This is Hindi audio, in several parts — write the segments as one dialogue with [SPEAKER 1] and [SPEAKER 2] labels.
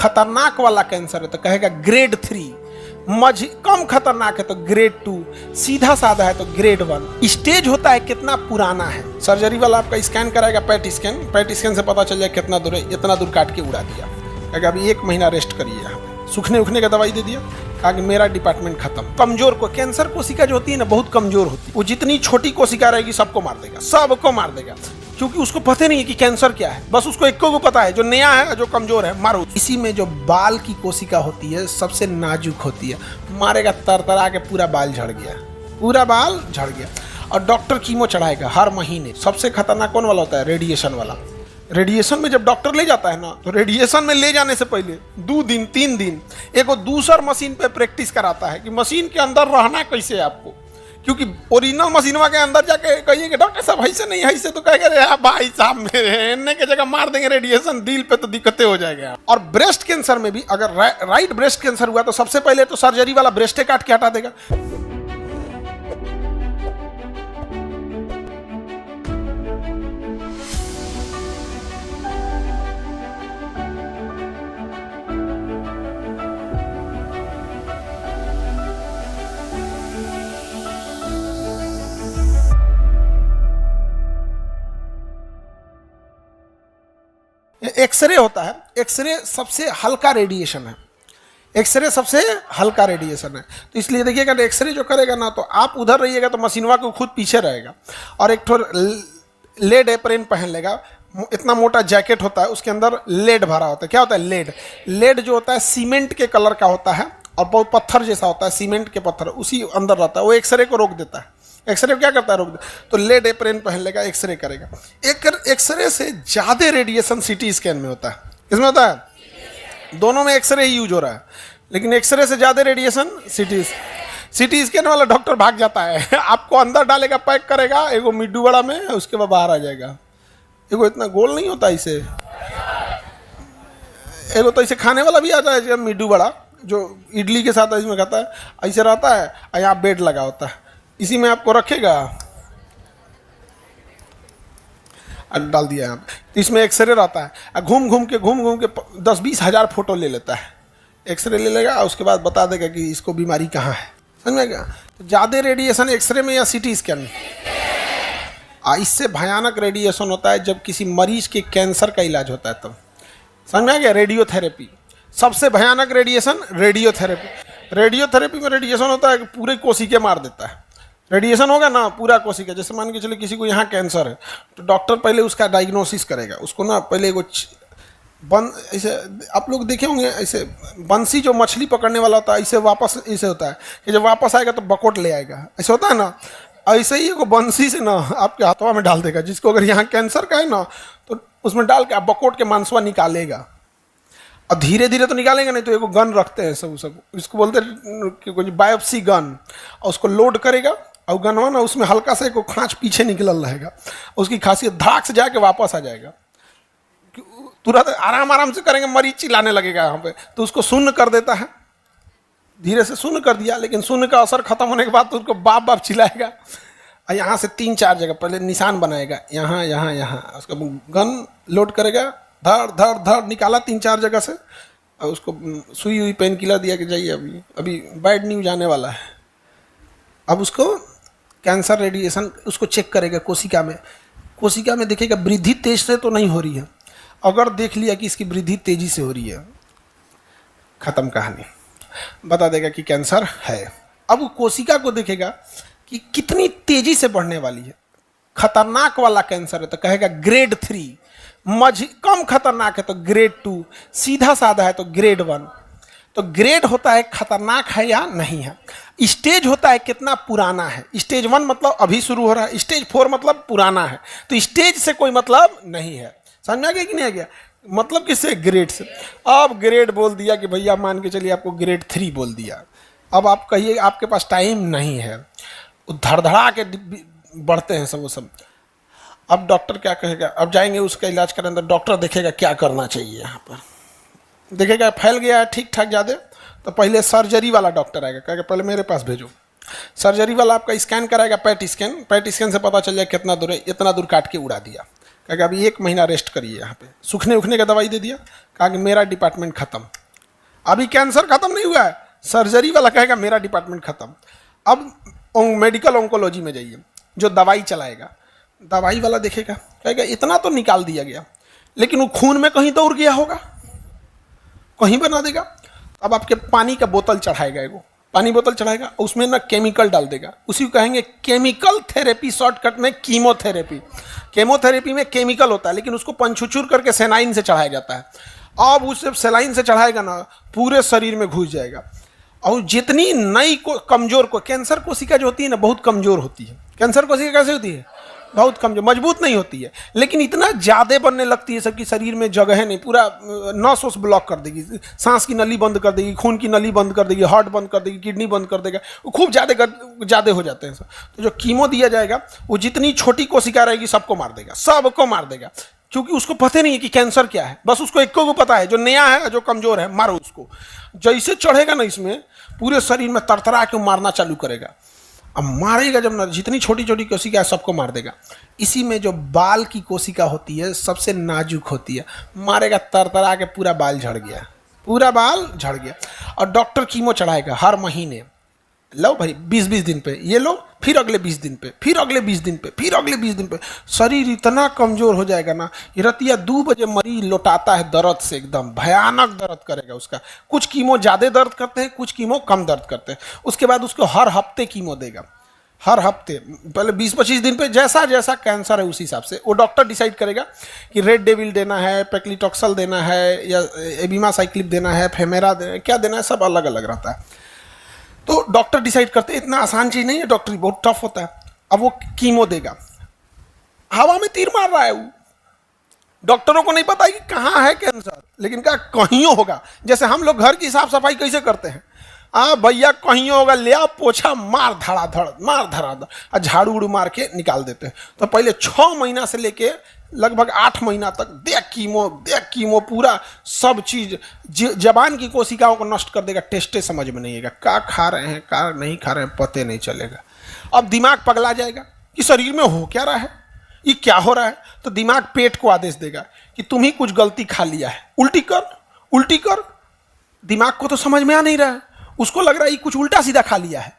[SPEAKER 1] खतरनाक वाला कैंसर है तो कहेगा ग्रेड 3, कम खतरनाक है तो ग्रेड 2, सीधा साधा है तो ग्रेड 1। स्टेज होता है कितना पुराना है। सर्जरी वाला आपका स्कैन कराएगा, पैट स्कैन से पता चल जाए कितना दूर है, इतना दूर काट के उड़ा दिया। कहेगा अभी 1 महीना रेस्ट करिए, यहाँ पे सूखने उखने का दवाई दे दिया, कहा कि मेरा डिपार्टमेंट खत्म। कमजोर को कैंसर कोशिका जो होती है ना बहुत कमजोर होती है, वो जितनी छोटी कोशिका रहेगी सबको मार देगा, सबको मार देगा, क्योंकि उसको पता नहीं है कि कैंसर क्या है। बस उसको एक को पता है, जो नया है जो कमजोर है मारो। इसी में जो बाल की कोशिका होती है सबसे नाजुक होती है, मारेगा तरतरा के पूरा बाल झड़ गया, पूरा बाल झड़ गया। और डॉक्टर कीमो चढ़ाएगा हर महीने। सबसे खतरनाक कौन वाला होता है? रेडिएशन वाला। रेडिएशन में जब डॉक्टर ले जाता है ना, तो रेडिएशन में ले जाने से पहले 2 दिन 3 दिन एक दूसर मशीन पे प्रैक्टिस कराता है कि मशीन के अंदर रहना कैसे है आपको, क्योंकि ओरिजिनल मशीनवा के अंदर जाके कहिए कि डॉक्टर साहब ऐसे नहीं, ऐसे तो कहेगा रे भाई साहब मेरे इन्ने के जगह मार देंगे रेडिएशन, दिल पे तो दिक्कतें हो जाएगा। और ब्रेस्ट कैंसर में भी अगर राइट ब्रेस्ट कैंसर हुआ तो सबसे पहले तो सर्जरी वाला ब्रेस्टे काट के हटा देगा। एक्सरे होता है, एक्सरे सबसे हल्का रेडिएशन है, एक्सरे सबसे हल्का रेडिएशन है। तो इसलिए देखिएगा एक्सरे जो करेगा ना, तो आप उधर रहिएगा तो मशीनवा को खुद पीछे रहेगा, और एक ठो लेड एप्रेन पहन लेगा। इतना मोटा जैकेट होता है, उसके अंदर लेड भरा होता है। क्या होता है? लेड। लेड जो होता है सीमेंट के कलर का होता है और बहुत पत्थर जैसा होता है, सीमेंट के पत्थर उसी अंदर रहता है। वो एक्सरे को रोक देता है। एक्सरे क्या करता है? रोक दे। तो लेड एप्रेन पहन लेगा, एक्सरे करेगा। एक्सरे से ज़्यादा रेडिएशन सीटी स्कैन में होता है। किसमें होता है? दोनों में एक्सरे ही यूज हो रहा है, लेकिन एक्सरे से ज़्यादा रेडिएशन सीटी स्कैन वाला डॉक्टर भाग जाता है। आपको अंदर डालेगा, पैक करेगा एगो मिड्डू बड़ा में, उसके बाद बाहर आ जाएगा। एगो इतना गोल नहीं होता इसे, एगो तो इसे खाने वाला भी आता है मिड्डू बड़ा, जो इडली के साथ इसमें खाता है, ऐसे रहता है और यहाँ बेड लगा होता है, इसी में आपको रखेगा और डाल दिया यहाँ पे। इसमें एक्सरे रहता है, घूम घूम के 10-20 हज़ार फोटो ले लेता है। एक्सरे ले लेगा और उसके बाद बता देगा कि इसको बीमारी कहाँ है। समझ में क्या? तो ज़्यादा रेडिएशन एक्सरे में या सीटी स्कैन में? इससे भयानक रेडिएशन होता है जब किसी मरीज के कैंसर का इलाज होता है तब। समझ में आ गया? रेडियोथेरेपी सबसे भयानक रेडिएशन, रेडियोथेरेपी में रेडिएशन होता है कि पूरे कोशिका मार देता है। रेडिएशन होगा ना पूरा कोशिका, जैसे मान के चले किसी को यहाँ कैंसर है, तो डॉक्टर पहले उसका डायग्नोसिस करेगा। उसको ना पहले कुछ ऐसे आप लोग देखे होंगे, ऐसे बंसी जो मछली पकड़ने वाला होता है, ऐसे वापस ऐसे होता है कि जब वापस आएगा तो बकोट ले आएगा, ऐसे होता है ना। ऐसे ही वो बंसी से ना आपके हाथों में डाल देगा। जिसको अगर यहाँ कैंसर का है ना, तो उसमें डाल के आप बकोट के मांसवा निकालेगा, और धीरे धीरे तो निकालेंगे नहीं, तो एक गन रखते हैं सब इसको बोलते हैं कि कुछ बायोप्सी गन, और उसको लोड करेगा और गनवा ना उसमें हल्का सा एक खाँच पीछे निकल रहेगा, उसकी खांसी धाक से जाके वापस आ जाएगा। तुरंत आराम से करेंगे, मरीज चिल्लाने लगेगा यहाँ पे, तो उसको शून्य कर देता है। धीरे से शून्य कर दिया, लेकिन शून्य का असर खत्म होने के बाद तो उसको बाप चिल्लाएगा। और यहाँ से 3-4 जगह पहले निशान बनाएगा, यहाँ उसका गन लोड करेगा, धड़ निकाला 3-4 जगह से, और उसको सुई हुई पेन किलर दिया कि जाइए अभी बैड न्यूज आने वाला है। अब उसको कैंसर रेडिएशन उसको चेक करेगा कोशिका में देखेगा वृद्धि तेज से तो नहीं हो रही है। अगर देख लिया कि इसकी वृद्धि तेजी से हो रही है, खत्म कहानी, बता देगा कि कैंसर है। अब वो कोशिका को देखेगा कि कितनी तेजी से बढ़ने वाली है। खतरनाक वाला कैंसर है तो कहेगा ग्रेड 3, कम खतरनाक है तो ग्रेड 2, सीधा साधा है तो ग्रेड 1। तो ग्रेड होता है खतरनाक है या नहीं है। स्टेज होता है कितना पुराना है। स्टेज 1 मतलब अभी शुरू हो रहा है, स्टेज 4 मतलब पुराना है। तो स्टेज से कोई मतलब नहीं है। समझ में आ गया कि नहीं आ गया? मतलब किससे? ग्रेड से। अब ग्रेड बोल दिया कि भैया मान के चलिए आपको ग्रेड 3 बोल दिया। अब आप कहिए आपके पास टाइम नहीं है, धड़धड़ा के बढ़ते हैं सब वो सब। अब डॉक्टर क्या कहेगा? अब जाएंगे उसका इलाज करने, अंदर डॉक्टर देखेगा क्या करना चाहिए। यहाँ पर देखेगा फैल गया है ठीक ठाक ज़्यादा, तो पहले सर्जरी वाला डॉक्टर आएगा, कहेगा पहले मेरे पास भेजो। सर्जरी वाला आपका स्कैन कराएगा, पैट स्कैन से पता चल जाए कितना दूर है, इतना दूर काट के उड़ा दिया। कहा कि अभी 1 महीना रेस्ट करिए यहाँ पे, सूखने उखने का दवाई दे दिया, कहा कि मेरा डिपार्टमेंट खत्म। अभी कैंसर खत्म नहीं हुआ है, सर्जरी वाला कहेगा मेरा डिपार्टमेंट खत्म। अब मेडिकल ऑन्कोलॉजी में जाइए, जो दवाई चलाएगा, दवाई वाला देखेगा, कहेगा इतना तो निकाल दिया गया, लेकिन वो खून में कहीं दौड़ गया होगा, कहीं बना देगा। अब आपके पानी का बोतल चढ़ाएगा, एगो पानी बोतल चढ़ाएगा, उसमें ना केमिकल डाल देगा, उसी को कहेंगे केमिकल थेरेपी, शॉर्टकट में कीमोथेरेपी। केमोथेरेपी में केमिकल होता है, लेकिन उसको पंचुचूर करके सेनाइन से चढ़ाया जाता है। अब उसे सेलाइन से चढ़ाएगा ना, पूरे शरीर में घुस जाएगा। और जितनी नई को कमजोर को, कैंसर कोशिका जो होती है ना बहुत कमजोर होती है। कैंसर कोशिका कैसे होती है? बहुत कमजोर, मजबूत नहीं होती है, लेकिन इतना ज़्यादा बनने लगती है सबकी शरीर में जगह नहीं, पूरा नस वस ब्लॉक कर देगी, सांस की नली बंद कर देगी, खून की नली बंद कर देगी, हार्ट बंद कर देगी, किडनी बंद कर देगा, वो खूब ज़्यादा हो जाते हैं सब। तो जो कीमो दिया जाएगा वो जितनी छोटी कोशिका रहेगी सबको मार देगा, सबको मार देगा, क्योंकि उसको पता नहीं है कि कैंसर क्या है, बस उसको एक को पता है, जो नया है, जो कमजोर है, मारो उसको। जैसे चढ़ेगा ना इसमें, पूरे शरीर में तरतरा के मारना चालू करेगा। अब मारेगा जब ना, जितनी छोटी छोटी कोशिका है सबको मार देगा। इसी में जो बाल की कोशिका होती है सबसे नाजुक होती है, मारेगा तरतरा के पूरा बाल झड़ गया, पूरा बाल झड़ गया। और डॉक्टर कीमो चढ़ाएगा हर महीने, लो भाई 20-20 दिन पे ये लो, फिर अगले 20 दिन पे, फिर अगले 20 दिन पे, फिर अगले 20 दिन पे। शरीर इतना कमजोर हो जाएगा ना, रतिया 2 बजे मरीज लौटाता है दर्द से, एकदम भयानक दर्द करेगा उसका। कुछ कीमो ज़्यादा दर्द करते हैं, कुछ कीमो कम दर्द करते हैं। उसके बाद उसको हर हफ्ते कीमो देगा, हर हफ्ते, पहले 20-25 दिन पे, जैसा जैसा कैंसर है उस हिसाब से वो डॉक्टर डिसाइड करेगा कि रेड डेविल देना है, पेक्लिटॉक्सल देना है, या एबिमासाइक्लिब देना है, फेमेरा देना है, क्या देना है, सब अलग अलग रहता है। तो डॉक्टर डिसाइड करते हैं, इतना आसान चीज़ नहीं है, डॉक्टरी बहुत टफ होता है। अब वो कीमो देगा, हवा में तीर मार रहा है वो, डॉक्टरों को नहीं पता है कि कहाँ है कैंसर, लेकिन क्या कहीं होगा। जैसे हम लोग घर की साफ सफाई कैसे करते हैं, भैया कहीं होगा, ले आ पोछा, मार धड़ाधड़, मार धड़ाधड़, और झाड़ू उड़ू मार के निकाल देते हैं। तो पहले 6 महीना से लेके लगभग 8 महीना तक देख कीमो, पूरा सब चीज जबान की कोशिकाओं को नष्ट कर देगा। टेस्टे समझ में नहीं आएगा, क्या खा रहे हैं क्या नहीं खा रहे हैं, पते नहीं चलेगा। अब दिमाग पगला जाएगा कि शरीर में हो क्या रहा है, ये क्या हो रहा है। तो दिमाग पेट को आदेश देगा कि तुम ही कुछ गलती खा लिया है, उल्टी कर, उल्टी कर। दिमाग को तो समझ में आ नहीं रहा है, उसको लग रहा है ये कुछ उल्टा सीधा खा लिया है,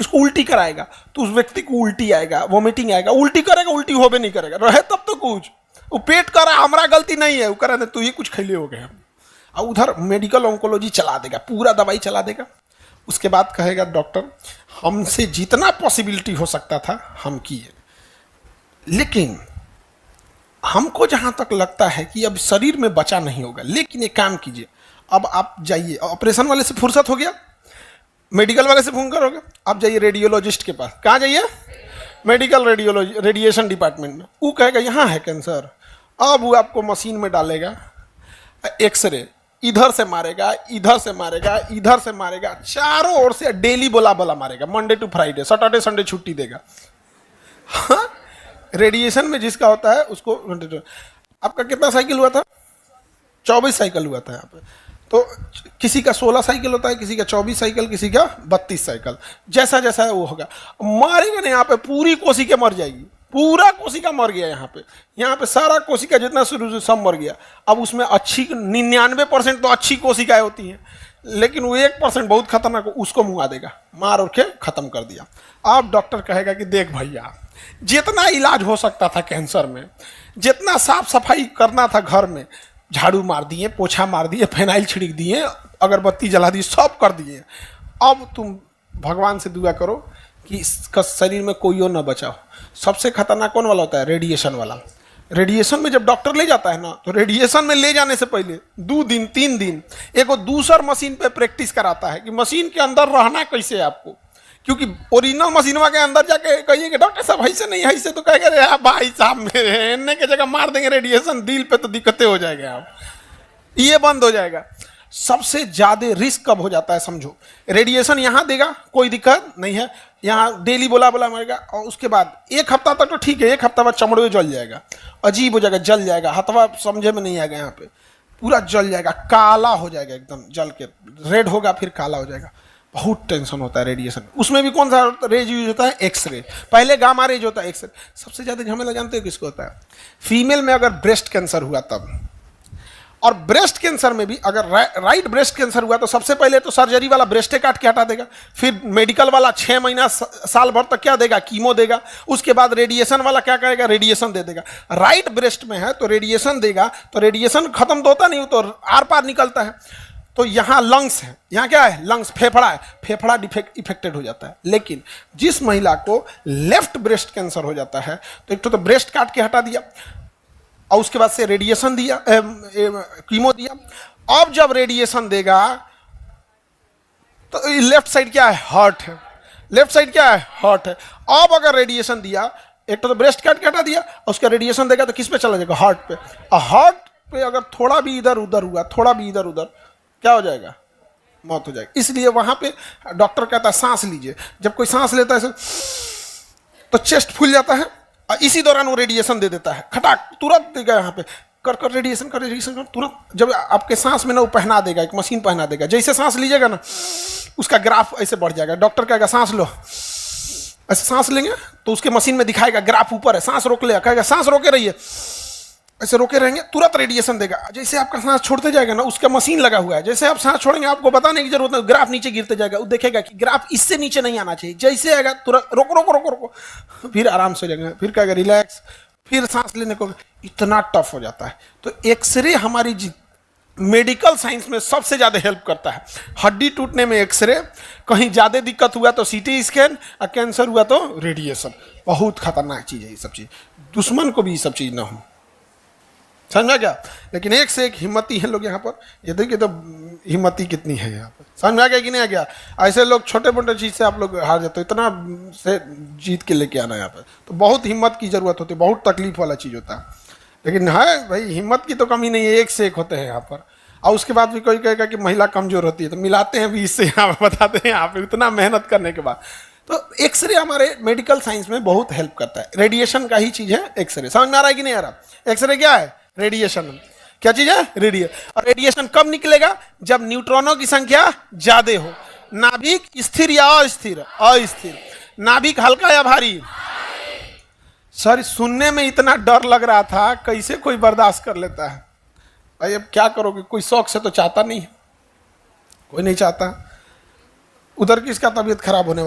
[SPEAKER 1] इसको उल्टी कराएगा। तो उस व्यक्ति को उल्टी आएगा, वोमिटिंग आएगा, उल्टी करेगा, उल्टी होबे नहीं करेगा, रहे तब तो कुछ, वो पेट कर रहा हमारा गलती नहीं है, वो कह रहा तू ही कुछ खैले हो गए। और उधर मेडिकल ऑन्कोलॉजी चला देगा, पूरा दवाई चला देगा। उसके बाद कहेगा डॉक्टर हमसे जितना पॉसिबिलिटी हो सकता था हम किए, लेकिन हमको जहाँ तक लगता है कि अब शरीर में बचा नहीं होगा, लेकिन एक काम कीजिए, अब आप जाइए, ऑपरेशन वाले से फुर्सत हो गया, मेडिकल वाले से फोन करोगे, आप जाइए रेडियोलॉजिस्ट के पास। कहाँ जाइए? मेडिकल रेडियोलॉजी, रेडिएशन डिपार्टमेंट में। वो कहेगा यहाँ है कैंसर। अब वो आपको मशीन में डालेगा, एक्सरे इधर से मारेगा, इधर से मारेगा, इधर से मारेगा, चारों ओर से डेली बोला मारेगा, Monday to Friday, Saturday Sunday छुट्टी देगा। हाँ, रेडिएशन में जिसका होता है उसको। आपका कितना साइकिल हुआ था? 24 साइकिल हुआ था यहाँ पे। तो किसी का 16 साइकिल होता है, किसी का 24 साइकिल, किसी का 32 साइकिल, जैसा जैसा है वो होगा। मारेगा ना यहाँ पे पूरी कोशिका मर जाएगी, पूरा कोशिका मर गया यहाँ पे सारा कोशिका जितना शुरू से सब मर गया। अब उसमें अच्छी 99% तो अच्छी कोशिकाएं होती हैं, लेकिन वो 1% बहुत खतरनाक, उसको मुआ देगा, मार उड़ के खत्म कर दिया। अब डॉक्टर कहेगा कि देख भैया, जितना इलाज हो सकता था कैंसर में, जितना साफ सफाई करना था घर में, झाड़ू मार दिए, पोछा मार दिए, फिनाइल छिड़क दिए, अगरबत्ती जला दी, सब कर दिए। अब तुम भगवान से दुआ करो कि इसका शरीर में कोई और ना बचा हो। सबसे खतरनाक कौन वाला होता है? रेडिएशन वाला। रेडिएशन में जब डॉक्टर ले जाता है ना, तो रेडिएशन में ले जाने से पहले 2 दिन 3 दिन एक दूसर मशीन पे प्रैक्टिस कराता है कि मशीन के अंदर रहना कैसे है आपको, क्योंकि ओरिजिनल मशीनवा के अंदर जाके कहिए कि डॉक्टर साहब ऐसे नहीं, ऐसे तो कहेगा रे भाई साहब मेरे एने के जगह मार देंगे रेडिएशन, दिल पे तो दिक्कतें हो जाएगा, आप ये बंद हो जाएगा। सबसे ज्यादा रिस्क कब हो जाता है समझो, रेडिएशन यहाँ देगा कोई दिक्कत नहीं है, यहाँ डेली बोला मारेगा, और उसके बाद 1 हफ्ता तक तो ठीक है, 1 हफ्ता बाद चमड़े जल जाएगा, अजीब हो जाएगा, जल जाएगा, हथवा समझे में नहीं आएगा, यहाँ पे पूरा जल जाएगा, काला हो जाएगा, एकदम जल के रेड होगा फिर काला हो जाएगा। बहुत टेंशन होता है रेडिएशन। उसमें भी कौन सा रेज यूज होता है? एक्सरे। पहले गामा रेज होता है, एक्सरे। सबसे ज्यादा झमेला जानते हो किसको होता है? फीमेल में अगर ब्रेस्ट कैंसर हुआ तब। और ब्रेस्ट कैंसर में भी अगर राइट ब्रेस्ट कैंसर हुआ तो सबसे पहले तो सर्जरी वाला ब्रेस्टे काट के हटा देगा, फिर मेडिकल वाला 6 महीना साल भर तक क्या देगा? कीमो देगा। उसके बाद रेडिएशन वाला क्या करेगा? रेडिएशन दे देगा। राइट ब्रेस्ट में है तो रेडिएशन देगा, तो रेडिएशन खत्म तो होता नहीं, तो आर पार निकलता है। तो यहाँ लंग्स है, यहाँ क्या है? लंग्स, फेफड़ा है, फेफड़ा इफेक्टेड हो जाता है। लेकिन जिस महिला को लेफ्ट ब्रेस्ट कैंसर हो जाता है तो एक तो ब्रेस्ट काट के हटा दिया और उसके बाद से रेडिएशन दिया, कीमो दिया। अब जब रेडिएशन देगा तो लेफ्ट साइड क्या है? हार्ट है। लेफ्ट साइड क्या है? हार्ट है। अब अगर रेडिएशन दिया, एक तो ब्रेस्ट काट के हटा दिया और उसका रेडिएशन देगा तो किस पे चला जाएगा? हार्ट पे। और हार्ट पे अगर थोड़ा भी इधर उधर हुआ, थोड़ा भी इधर उधर, क्या हो जाएगा? मौत हो जाएगी। इसलिए वहां पे डॉक्टर कहता है सांस लीजिए। जब कोई सांस लेता है तो चेस्ट फूल जाता है और इसी दौरान वो रेडिएशन दे देता है, खटाक तुरंत देगा। यहाँ पे कर रेडिएशन कर तुरंत। जब आपके सांस में ना वो पहना देगा, एक मशीन पहना देगा, जैसे सांस लीजिएगा ना उसका ग्राफ ऐसे बढ़ जाएगा। डॉक्टर कहेगा सांस लो, ऐसे सांस लेंगे तो उसके मशीन में दिखाएगा ग्राफ ऊपर है, सांस रोक ले, कहेगा सांस रोके रहिए, ऐसे रोके रहेंगे, तुरंत रेडिएशन देगा। जैसे आपका सांस छोड़ते जाएगा ना, उसका मशीन लगा हुआ है, जैसे आप सांस छोड़ेंगे आपको बताने की जरूरत नहीं, ग्राफ नीचे गिरते जाएगा। वो देखेगा कि ग्राफ इससे नीचे नहीं आना चाहिए, जैसे आएगा तुरंत रोको रोको रोको रोको, फिर आराम से हो जाएगा, फिर कहेगा रिलैक्स, फिर सांस लेने को। इतना टफ हो जाता है। तो एक्सरे हमारी मेडिकल साइंस में सबसे ज्यादा हेल्प करता है। हड्डी टूटने में एक्सरे, कहीं ज्यादा दिक्कत हुआ तो सीटी स्कैन, और कैंसर हुआ तो रेडिएशन। बहुत खतरनाक चीज है ये सब चीज, दुश्मन को भी ये सब चीज ना हो, समझ में क्या? लेकिन एक से एक हिम्मती हैं लोग यहाँ पर। ये देखिए तो हिम्मती कितनी है यहाँ पर, समझ में आ गया कि नहीं आ गया? ऐसे लोग छोटे मोटे चीज से आप लोग हार जाते हो, इतना से जीत के लेके आना यहाँ पर तो बहुत हिम्मत की जरूरत होती है, बहुत तकलीफ वाला चीज होता है। लेकिन है भाई, हिम्मत की तो कमी नहीं है, एक से एक होते हैं यहाँ पर। और उसके बाद भी कोई कहेगा कि महिला कमजोर होती है, तो मिलाते हैं भी इससे, यहाँ पर बताते हैं यहाँ पे इतना मेहनत करने के बाद। तो एक्सरे हमारे मेडिकल साइंस में बहुत हेल्प करता है। रेडिएशन का ही चीज है एक्सरे। समझ में आ रहा है कि नहीं आ रहा? एक्सरे क्या है? रेडिएशन। क्या चीज है? रेडिएशन। और रेडिएशन कब निकलेगा? जब न्यूट्रॉनों की संख्या ज्यादा हो। नाभिक स्थिर या अस्थिर? अस्थिर। नाभिक हल्का या भारी? सर सुनने में इतना डर लग रहा था, कैसे कोई बर्दाश्त कर लेता है भाई? अब क्या करोगे, कोई शौक से तो चाहता नहीं है, कोई नहीं चाहता। उधर किसका तबीयत खराब होने वाला?